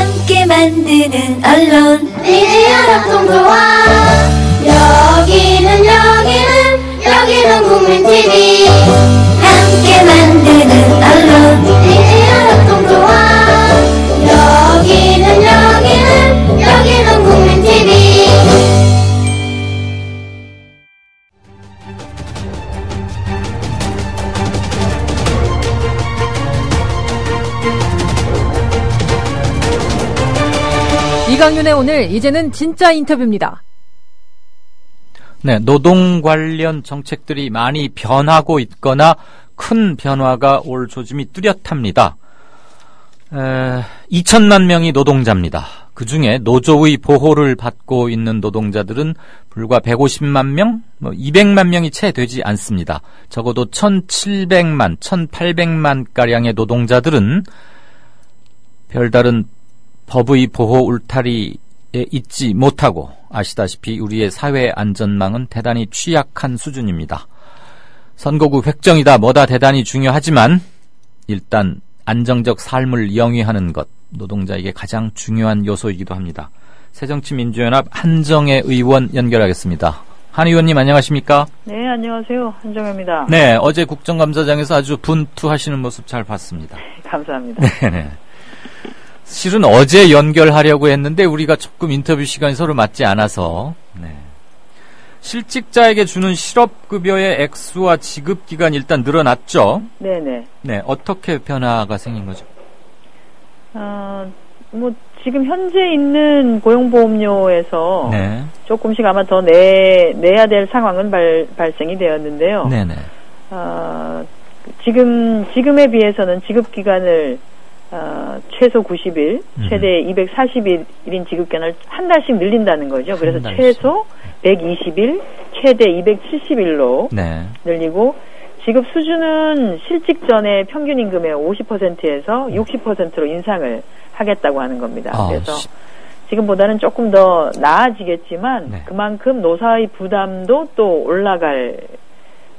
함께 만드는 언론 미디어 협동조합. 여기는 국민TV. 함께 만드는 언론 미디어 협동조합. 여기는 국민TV. 이강윤의 오늘 이제는 진짜 인터뷰입니다. 네, 노동 관련 정책들이 많이 변하고 있거나 큰 변화가 올 조짐이 뚜렷합니다. 2천만 명이 노동자입니다. 그중에 노조의 보호를 받고 있는 노동자들은 불과 150만 명, 200만 명이 채 되지 않습니다. 적어도 1,700만, 1,800만가량의 노동자들은 별다른 법의 보호 울타리에 있지 못하고 아시다시피 우리의 사회 안전망은 대단히 취약한 수준입니다. 선거구 획정이다 뭐다 대단히 중요하지만 일단 안정적 삶을 영위하는 것, 노동자에게 가장 중요한 요소이기도 합니다. 새정치민주연합 한정혜 의원 연결하겠습니다. 한 의원님 안녕하십니까? 네, 안녕하세요. 한정혜입니다. 네, 어제 국정감사장에서 아주 분투하시는 모습 잘 봤습니다. 감사합니다. 네. 실은 어제 연결하려고 했는데 우리가 조금 인터뷰 시간이 서로 맞지 않아서 실직자에게 주는 실업급여의 액수와 지급기간 일단 늘어났죠? 네네. 네, 어떻게 변화가 생긴 거죠? 지금 현재 있는 고용보험료에서 네. 조금씩 아마 더 내야 될 상황은 발생이 되었는데요. 네네. 지금에 비해서는 지급기간을 최소 90일, 최대 240일인 지급기간을 한 달씩 늘린다는 거죠. 그래서 최소 120일, 최대 270일로 늘리고 지급 수준은 실직 전에 평균 임금의 50%에서 60%로 인상을 하겠다고 하는 겁니다. 그래서 지금보다는 조금 더 나아지겠지만 그만큼 노사의 부담도 또 올라갈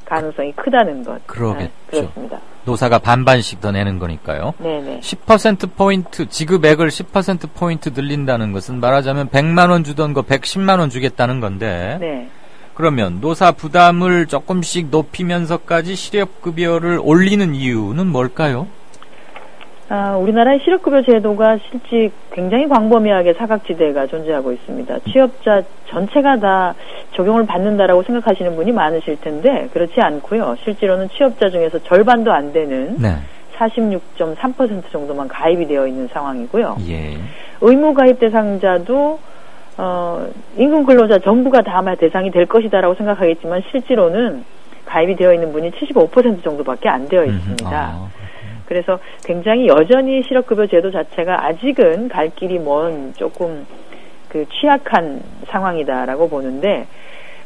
가능성이 크다는 것. 그러겠죠. 그렇습니다. 노사가 반반씩 더 내는 거니까요. 네네. 10%포인트, 지급액을 10%포인트 늘린다는 것은 말하자면 100만 원 주던 거 110만 원 주겠다는 건데. 네. 그러면 노사 부담을 조금씩 높이면서까지 실업급여를 올리는 이유는 뭘까요? 우리나라의 실업급여 제도가 실제 굉장히 광범위하게 사각지대가 존재하고 있습니다. 취업자 전체가 다 적용을 받는다라고 생각하시는 분이 많으실 텐데 그렇지 않고요. 실제로는 취업자 중에서 절반도 안 되는 46.3% 정도만 가입이 되어 있는 상황이고요. 예. 의무 가입 대상자도 임금 근로자 전부가 다 아마 대상이 될 것이다라고 생각하겠지만 실제로는 가입이 되어 있는 분이 75% 정도밖에 안 되어 있습니다. 그래서 굉장히 여전히 실업급여 제도 자체가 아직은 갈 길이 먼 조금 취약한 상황이다라고 보는데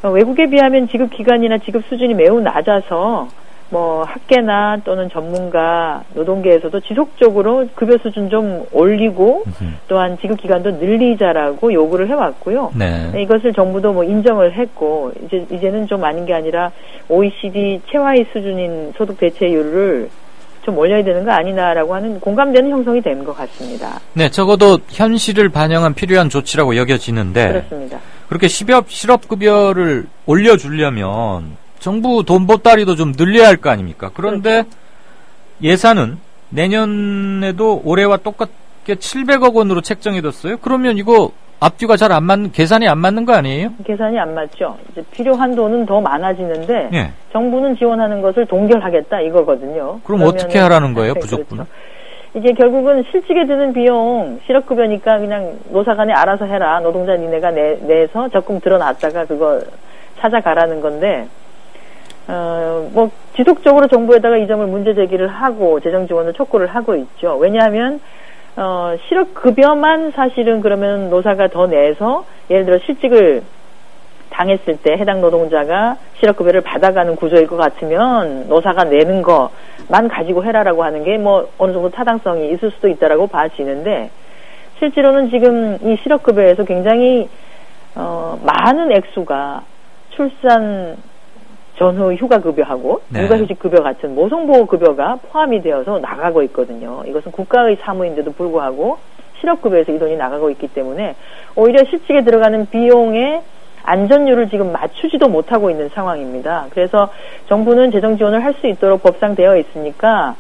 외국에 비하면 지급 기간이나 지급 수준이 매우 낮아서 학계나 또는 전문가 노동계에서도 지속적으로 급여 수준 좀 올리고 또한 지급 기간도 늘리자라고 요구를 해왔고요. 이것을 정부도 인정을 했고 이제는 좀 아닌 게 아니라 OECD 최하위 수준인 소득 대체율을 좀 올려야 되는 거 아니냐라고 하는 공감되는 형성이 된 것 같습니다. 네, 적어도 현실을 반영한 필요한 조치라고 여겨지는데 그렇습니다. 그렇게 실업급여를 올려주려면 정부 돈 보따리도 좀 늘려야 할 거 아닙니까? 그런데 예산은 내년에도 올해와 똑같게 700억 원으로 책정해뒀어요. 그러면 이거 앞뒤가 잘 안 맞는, 계산이 안 맞는 거 아니에요? 계산이 안 맞죠. 이제 필요한 돈은 더 많아지는데 정부는 지원하는 것을 동결하겠다 이거거든요. 그럼 어떻게 하라는 거예요, 부족분은? 그렇죠. 이게 결국은 실직에 드는 비용, 실업급여니까 그냥 노사간에 알아서 해라. 노동자 니네가 내서 적금 들어놨다가 그거 찾아가라는 건데 지속적으로 정부에다가 이 점을 문제 제기를 하고 재정 지원을 촉구를 하고 있죠. 왜냐하면 실업급여만 사실은 그러면 노사가 더 내서 예를 들어 실직을 당했을 때 해당 노동자가 실업급여를 받아가는 구조일 것 같으면 노사가 내는 거만 가지고 해라라고 하는 게 어느 정도 타당성이 있을 수도 있다라고 봐지는데 실제로는 지금 이 실업급여에서 굉장히 많은 액수가 출산 전후 휴가급여하고 육아휴직급여 같은 모성보호급여가 포함이 되어서 나가고 있거든요. 이것은 국가의 사무인데도 불구하고 실업급여에서 이 돈이 나가고 있기 때문에 오히려 실직에 들어가는 비용의 안전율을 지금 맞추지도 못하고 있는 상황입니다. 그래서 정부는 재정 지원을 할 수 있도록 법상 되어 있으니까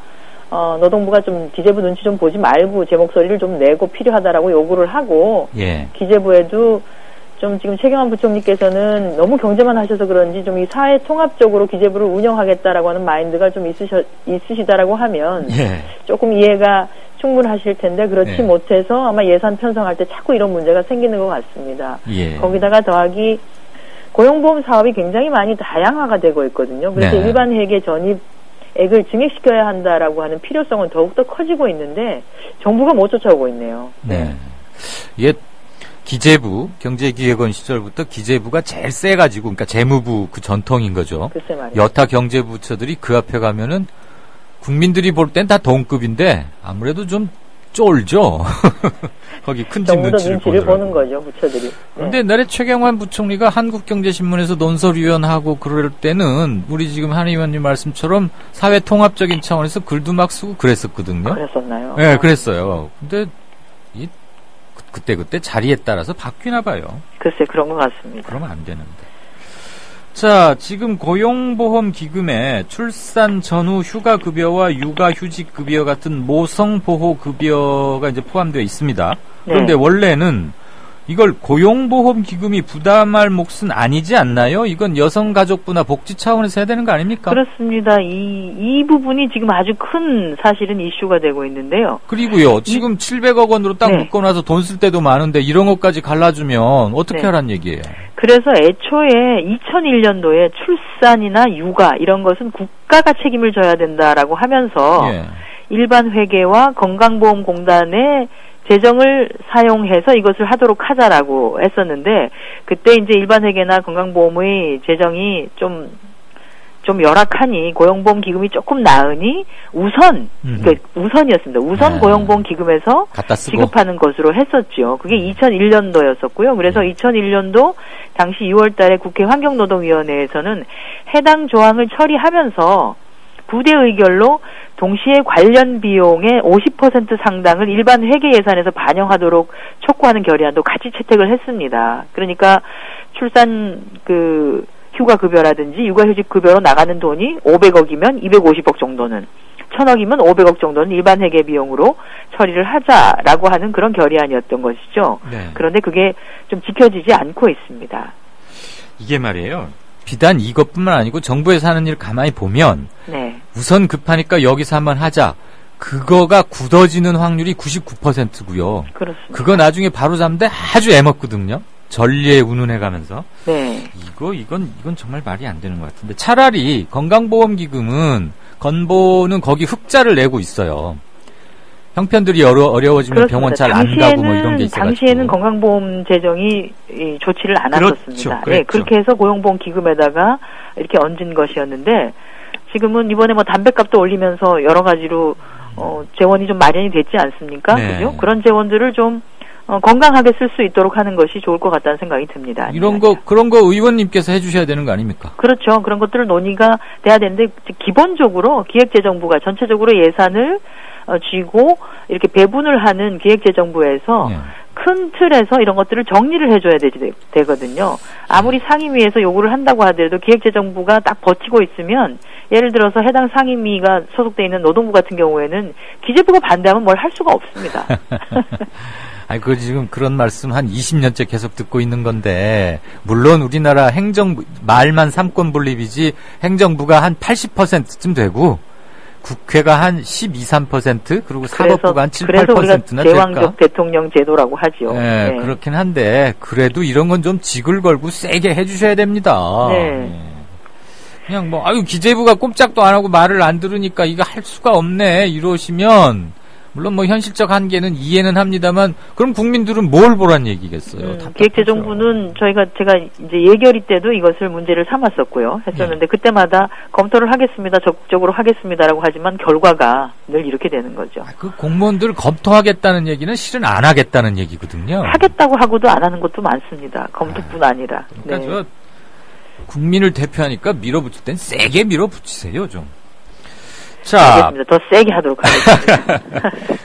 노동부가 좀 기재부 눈치 좀 보지 말고 제 목소리를 좀 내고 필요하다라고 요구를 하고 예. 기재부에도 좀 지금 최경환 부총리께서는 너무 경제만 하셔서 그런지 좀 이 사회 통합적으로 기재부를 운영하겠다라고 하는 마인드가 좀 있으시다라고 하면 예. 조금 이해가 충분하실 텐데 그렇지 예. 못해서 아마 예산 편성할 때 자꾸 이런 문제가 생기는 것 같습니다. 예. 거기다가 더하기 고용보험 사업이 굉장히 많이 다양화가 되고 있거든요. 그래서 네. 일반 회계 전입액을 증액시켜야 한다라고 하는 필요성은 더욱더 커지고 있는데 정부가 못 쫓아오고 있네요. 네. 이게 기재부, 경제기획원 시절부터 기재부가 제일 세가지고, 그러니까 재무부 그 전통인 거죠. 글쎄 말이에요. 여타 경제부처들이 그 앞에 가면은 국민들이 볼 땐 다 동급인데 아무래도 좀 쫄죠. 거기 큰 집 정부도 눈치를 보는 보더라고요. 거죠, 부처들이. 네. 그런데 옛날에 최경환 부총리가 한국경제신문에서 논설위원하고 그럴 때는 우리 지금 한 의원님 말씀처럼 사회 통합적인 차원에서 글도 막 쓰고 그랬었거든요. 그랬었나요? 네, 그랬어요. 근데 그때 자리에 따라서 바뀌나 봐요. 글쎄 그런 것 같습니다. 그러면 안 되는데. 자, 지금 고용보험기금에 출산 전후 휴가급여와 육아휴직급여 같은 모성보호급여가 이제 포함되어 있습니다. 그런데 네. 원래는 이걸 고용보험기금이 부담할 몫은 아니지 않나요? 이건 여성가족부나 복지 차원에서 해야 되는 거 아닙니까? 그렇습니다. 이 부분이 지금 아주 큰 사실은 이슈가 되고 있는데요. 그리고요, 지금 700억 원으로 딱 네. 묶어놔서 돈 쓸 때도 많은데 이런 것까지 갈라주면 어떻게 네. 하란 얘기예요? 그래서 애초에 2001년도에 출산이나 육아 이런 것은 국가가 책임을 져야 된다라고 하면서 예. 일반 회계와 건강보험공단의 재정을 사용해서 이것을 하도록 하자라고 했었는데 그때 이제 일반 회계나 건강보험의 재정이 좀 열악하니 고용보험 기금이 조금 나으니 그러니까 우선이었습니다. 우선 네. 고용보험 기금에서 갖다 쓰고. 지급하는 것으로 했었죠. 그게 2001년도였었고요. 그래서 2001년도 당시 6월 달에 국회 환경노동위원회에서는 해당 조항을 처리하면서 부대 의결로 동시에 관련 비용의 50% 상당을 일반 회계 예산에서 반영하도록 촉구하는 결의안도 같이 채택을 했습니다. 그러니까 출산 휴가급여라든지 육아휴직급여로 나가는 돈이 500억이면 250억 정도는 1000억이면 500억 정도는 일반 회계 비용으로 처리를 하자라고 하는 그런 결의안이었던 것이죠. 네. 그런데 그게 좀 지켜지지 않고 있습니다. 이게 말이에요. 비단 이것뿐만 아니고 정부에서 하는 일 가만히 보면 네. 우선 급하니까 여기서 한번 하자. 그거가 굳어지는 확률이 99%고요. 그렇습니다. 그거 나중에 바로 잡는데 아주 애먹거든요. 전리에 운운해 가면서. 네. 이건 정말 말이 안 되는 것 같은데. 차라리 건강보험기금은 건보는 거기 흑자를 내고 있어요. 형편들이 어려워지면 그렇습니다. 병원 잘 안 가고 뭐 이런 게 있어가지고. 당시에는 건강보험 재정이 좋지를 않았었습니다. 그렇죠. 네, 그렇게 해서 고용보험 기금에다가 이렇게 얹은 것이었는데 지금은 이번에 뭐 담배값도 올리면서 여러 가지로 재원이 좀 마련이 됐지 않습니까? 네. 그죠? 그런 재원들을 좀 건강하게 쓸 수 있도록 하는 것이 좋을 것 같다는 생각이 듭니다. 그런 거 의원님께서 해주셔야 되는 거 아닙니까? 그렇죠. 그런 것들을 논의가 돼야 되는데 기본적으로 기획재정부가 전체적으로 예산을 쥐고 이렇게 배분을 하는 기획재정부에서 네. 큰 틀에서 이런 것들을 정리를 해줘야 되거든요. 아무리 상임위에서 요구를 한다고 하더라도 기획재정부가 딱 버티고 있으면 예를 들어서 해당 상임위가 소속돼 있는 노동부 같은 경우에는 기재부가 반대하면 뭘 할 수가 없습니다. 아니, 그 지금 그런 말씀 한 20년째 계속 듣고 있는 건데, 물론 우리나라 말만 삼권 분립이지 행정부가 한 80%쯤 되고, 국회가 한 12~13%, 그리고 사법부가 한 7~8%나 그래서 우리가 될까? 제왕적 대통령 제도라고 하죠. 네, 네. 그렇긴 한데, 그래도 이런 건 좀 직을 걸고 세게 해주셔야 됩니다. 네. 그냥 기재부가 꼼짝도 안 하고 말을 안 들으니까 이거 할 수가 없네, 이러시면, 물론 현실적 한계는 이해는 합니다만, 그럼 국민들은 뭘 보란 얘기겠어요? 기획재정부는 제가 이제 예결위 때도 이것을 문제를 삼았었고요. 했었는데, 그때마다 검토를 하겠습니다, 적극적으로 하겠습니다라고 하지만 결과가 늘 이렇게 되는 거죠. 그 공무원들 검토하겠다는 얘기는 실은 안 하겠다는 얘기거든요. 하겠다고 하고도 안 하는 것도 많습니다. 검토뿐 아니라. 그러니까 국민을 대표하니까 밀어붙일 땐 세게 밀어붙이세요, 좀. 자, 알겠습니다. 더 세게 하도록 하겠습니다.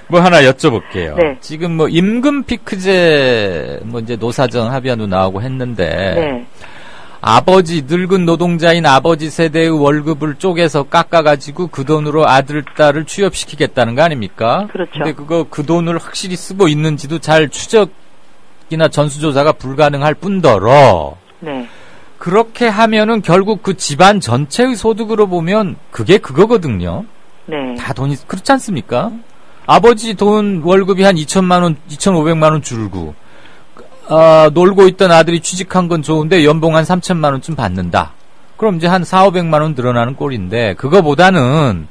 뭐 하나 여쭤볼게요. 네. 지금 뭐 임금 피크제 뭐 이제 노사정 합의안도 나오고 했는데 네. 아버지 늙은 노동자인 아버지 세대의 월급을 쪼개서 깎아가지고 그 돈으로 아들 딸을 취업시키겠다는 거 아닙니까? 그렇죠. 근데 그 돈을 확실히 쓰고 있는지도 잘 추적이나 전수조사가 불가능할 뿐더러 네. 그렇게 하면은 결국 그 집안 전체의 소득으로 보면 그게 그거거든요. 네. 다 돈이 그렇지 않습니까? 아버지 돈 월급이 한 2천만 원, 2,500만 원 줄고 놀고 있던 아들이 취직한 건 좋은데 연봉 한 3천만 원쯤 받는다. 그럼 이제 한 4,500만 원 늘어나는 꼴인데 그거보다는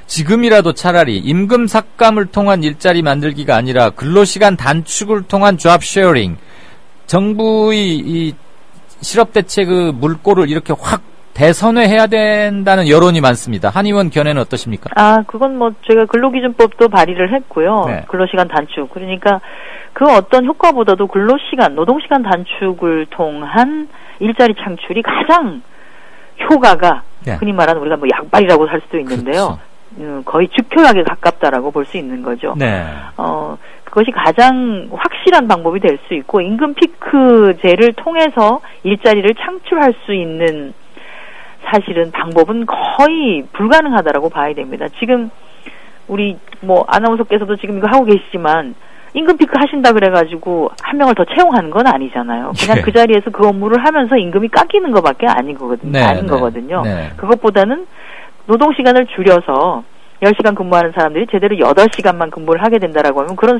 지금이라도 차라리 임금 삭감을 통한 일자리 만들기가 아니라 근로시간 단축을 통한 잡 쉐어링, 정부의 이 실업대책 그 물꼬를 이렇게 확 대선회해야 된다는 여론이 많습니다. 한의원 견해는 어떠십니까? 그건 뭐 제가 근로기준법도 발의를 했고요. 네. 근로시간 단축. 그러니까 그 어떤 효과보다도 근로시간, 노동시간 단축을 통한 일자리 창출이 가장 효과가 네. 흔히 말하는 우리가 뭐 약발이라고 할 수도 있는데요. 거의 즉효약에 가깝다라고 볼 수 있는 거죠. 네. 그것이 가장 확실한 방법이 될 수 있고 임금 피크제를 통해서 일자리를 창출할 수 있는 사실은 방법은 거의 불가능하다라고 봐야 됩니다. 지금 우리 뭐 아나운서께서도 지금 이거 하고 계시지만 임금 피크 하신다 그래가지고 한 명을 더 채용하는 건 아니잖아요. 그냥 네. 그 자리에서 그 업무를 하면서 임금이 깎이는 것밖에 아닌 거거든요. 네, 아닌 네, 거거든요. 네. 그것보다는 노동시간을 줄여서 10시간 근무하는 사람들이 제대로 8시간만 근무를 하게 된다라고 하면 그런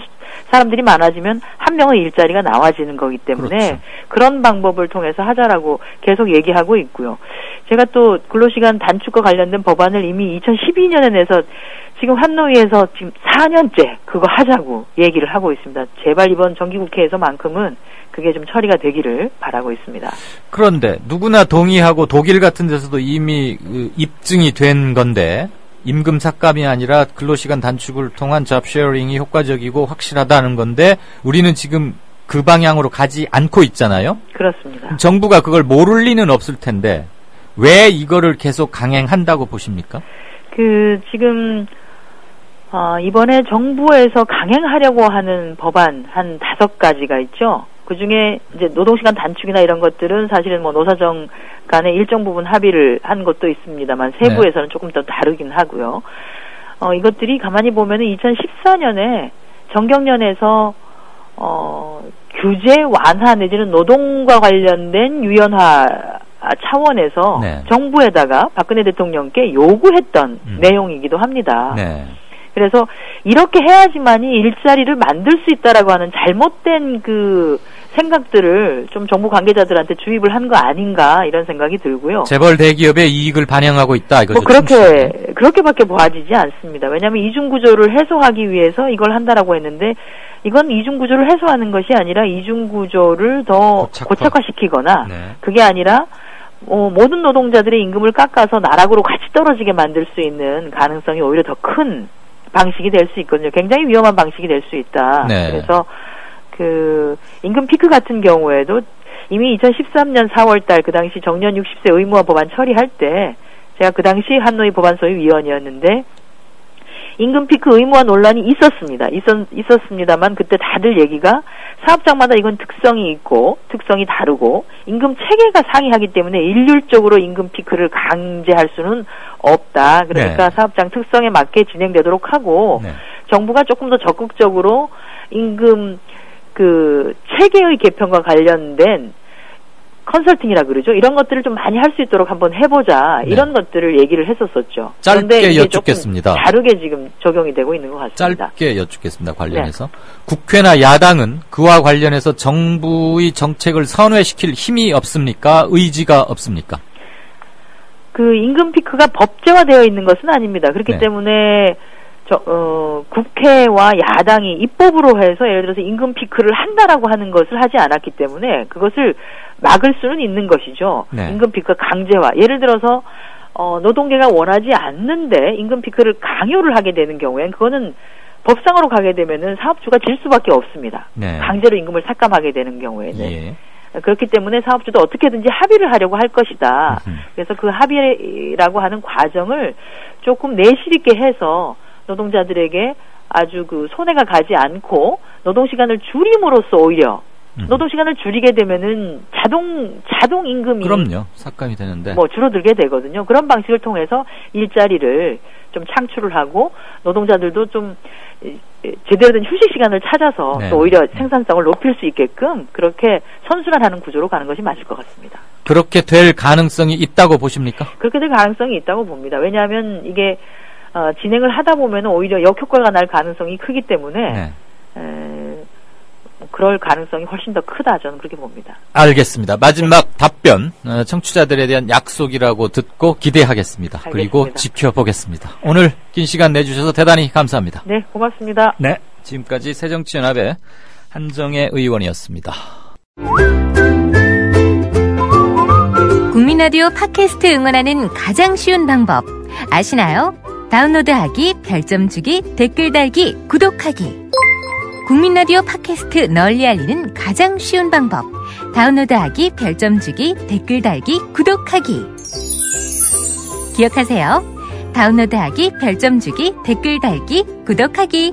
사람들이 많아지면 한 명의 일자리가 나와지는 거기 때문에 그렇죠. 그런 방법을 통해서 하자라고 계속 얘기하고 있고요. 제가 또 근로시간 단축과 관련된 법안을 이미 2012년에 내서 지금 환노위에서 지금 4년째 그거 하자고 얘기를 하고 있습니다. 제발 이번 정기국회에서만큼은 그게 좀 처리가 되기를 바라고 있습니다. 그런데 누구나 동의하고 독일 같은 데서도 이미 입증이 된 건데 임금 삭감이 아니라 근로시간 단축을 통한 잡 쉐어링이 효과적이고 확실하다는 건데 우리는 지금 그 방향으로 가지 않고 있잖아요. 그렇습니다. 정부가 그걸 모를 리는 없을 텐데 왜 이거를 계속 강행한다고 보십니까? 지금 이번에 정부에서 강행하려고 하는 법안 한 5가지가 있죠. 그 중에 이제 노동시간 단축이나 이런 것들은 사실은 뭐 노사정 간에 일정 부분 합의를 한 것도 있습니다만 세부에서는 조금 더 다르긴 하고요. 이것들이 가만히 보면은 2014년에 정경련에서 규제 완화 내지는 노동과 관련된 유연화 차원에서 네. 정부에다가 박근혜 대통령께 요구했던 내용이기도 합니다. 네. 그래서 이렇게 해야지만이 일자리를 만들 수 있다라고 하는 잘못된 그 생각들을 좀 정부 관계자들한테 주입을 한 거 아닌가 이런 생각이 들고요. 재벌 대기업의 이익을 반영하고 있다 이거죠. 뭐 그렇게밖에 보아지지 않습니다. 왜냐하면 이중구조를 해소하기 위해서 이걸 한다라고 했는데 이건 이중구조를 해소하는 것이 아니라 이중구조를 더 고착화시키거나 네. 그게 아니라 모든 노동자들의 임금을 깎아서 나락으로 같이 떨어지게 만들 수 있는 가능성이 오히려 더 큰 방식이 될 수 있거든요. 굉장히 위험한 방식이 될 수 있다. 네. 그래서 그 임금 피크 같은 경우에도 이미 2013년 4월달 그 당시 정년 60세 의무화 법안 처리할 때 제가 그 당시 한노위 법안소위 위원이었는데 임금 피크 의무화 논란이 있었습니다만 그때 다들 얘기가 사업장마다 이건 특성이 있고 특성이 다르고 임금 체계가 상이하기 때문에 일률적으로 임금 피크를 강제할 수는 없다. 그러니까 네. 사업장 특성에 맞게 진행되도록 하고 네. 정부가 조금 더 적극적으로 임금 그 체계의 개편과 관련된 컨설팅이라 그러죠. 이런 것들을 좀 많이 할 수 있도록 한번 해보자. 네. 이런 것들을 얘기를 했었었죠. 짧게 그런데 이게 여쭙겠습니다. 조금 다르게 지금 적용이 되고 있는 것 같습니다. 짧게 여쭙겠습니다. 관련해서. 국회나 야당은 그와 관련해서 정부의 정책을 선회시킬 힘이 없습니까? 의지가 없습니까? 그 임금 피크가 법제화되어 있는 것은 아닙니다. 그렇기 네. 때문에 국회와 야당이 입법으로 해서 예를 들어서 임금 피크를 한다라고 하는 것을 하지 않았기 때문에 그것을 막을 수는 있는 것이죠. 네. 임금 피크 강제화. 예를 들어서 노동계가 원하지 않는데 임금 피크를 강요를 하게 되는 경우엔 그거는 법상으로 가게 되면은 사업주가 질 수밖에 없습니다. 네. 강제로 임금을 삭감하게 되는 경우에는. 예. 그렇기 때문에 사업주도 어떻게든지 합의를 하려고 할 것이다. 그래서 그 합의라고 하는 과정을 조금 내실 있게 해서 노동자들에게 아주 그 손해가 가지 않고 노동시간을 줄임으로써 오히려 노동시간을 줄이게 되면은 자동 임금이 그럼요. 삭감이 되는데 뭐 줄어들게 되거든요. 그런 방식을 통해서 일자리를 좀 창출을 하고 노동자들도 좀 제대로 된 휴식 시간을 찾아서 네. 또 오히려 생산성을 높일 수 있게끔 그렇게 선순환하는 구조로 가는 것이 맞을 것 같습니다. 그렇게 될 가능성이 있다고 보십니까? 그렇게 될 가능성이 있다고 봅니다. 왜냐하면 이게 진행을 하다 보면 오히려 역효과가 날 가능성이 크기 때문에 그럴 가능성이 훨씬 더 크다 저는 그렇게 봅니다. 알겠습니다. 마지막 답변 청취자들에 대한 약속이라고 듣고 기대하겠습니다. 알겠습니다. 그리고 지켜보겠습니다. 오늘 긴 시간 내주셔서 대단히 감사합니다. 네, 고맙습니다. 네, 지금까지 새정치연합의 한정혜 의원이었습니다. 국민라디오 팟캐스트 응원하는 가장 쉬운 방법 아시나요? 다운로드하기, 별점 주기, 댓글 달기, 구독하기. 국민라디오 팟캐스트 널리 알리는 가장 쉬운 방법. 다운로드하기, 별점 주기, 댓글 달기, 구독하기. 기억하세요. 다운로드하기, 별점 주기, 댓글 달기, 구독하기.